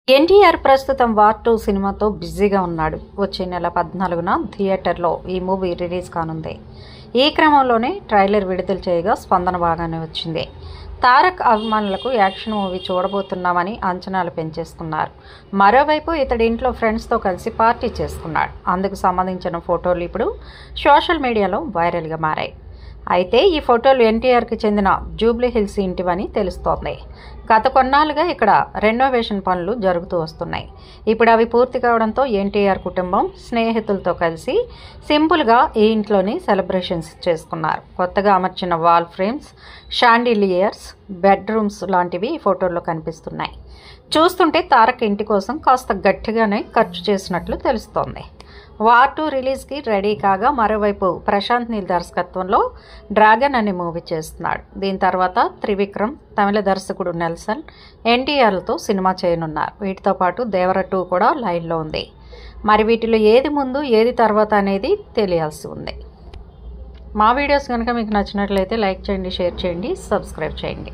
ఎన్టీఆర్ ప్రస్తుతం వార్ 2 సినిమాతో బిజీగా ఉన్నాడు. వచ్చే నెల 14న థియేటర్లో ఈ మూవీ రిలీజ్ కానుంది. ఈ క్రమంలోనే ట్రైలర్ విడుదల చేయగా స్పందన బాగానే వచ్చింది. తారక్ అభిమానులకు యాక్షన్ మూవీ చూడబోతున్నామని అంచనాలు పెంచేస్తున్నారు. మరోవైపు ఇతడి ఇంట్లో ఫ్రెండ్స్తో కలిసి పార్టీ చేసుకున్నాడు. అందుకు సంబంధించిన ఫోటోలు ఇప్పుడు సోషల్ మీడియాలో వైరల్గా మారాయి. అయితే ఈ ఫోటోలు ఎన్టీఆర్కి చెందిన జూబ్లీ హిల్స్ ఇంటివని తెలుస్తోంది. గత కొన్నాళ్ళుగా ఇక్కడ రెనోవేషన్ పనులు జరుగుతూ వస్తున్నాయి. ఇప్పుడు అవి పూర్తి కావడంతో ఎన్టీఆర్ కుటుంబం స్నేహితులతో కలిసి సింపుల్గా ఈ ఇంట్లోని సెలబ్రేషన్స్ చేసుకున్నారు. కొత్తగా అమర్చిన వాల్ ఫ్రేమ్స్, షాండిలియర్స్, బెడ్రూమ్స్ లాంటివి ఈ ఫోటోల్లో కనిపిస్తున్నాయి. చూస్తుంటే తారక్ ఇంటి కోసం కాస్త గట్టిగానే ఖర్చు చేసినట్లు తెలుస్తోంది. వార్ 2 రిలీజ్కి రెడీ కాగా మరోవైపు ప్రశాంత్ నీల్ దర్శకత్వంలో డ్రాగన్ అనే మూవీ చేస్తున్నాడు. దీని తర్వాత త్రివిక్రమ్, తమిళ దర్శకుడు నెల్సన్, ఎన్టీఆర్లతో సినిమా చేయనున్నారు. వీటితో పాటు దేవర 2 కూడా లైన్లో ఉంది. మరి వీటిలో ఏది ముందు ఏది తర్వాత అనేది తెలియాల్సి ఉంది. మా వీడియోస్ కనుక మీకు నచ్చినట్లయితే లైక్ చేయండి, షేర్ చేయండి, సబ్స్క్రైబ్ చేయండి.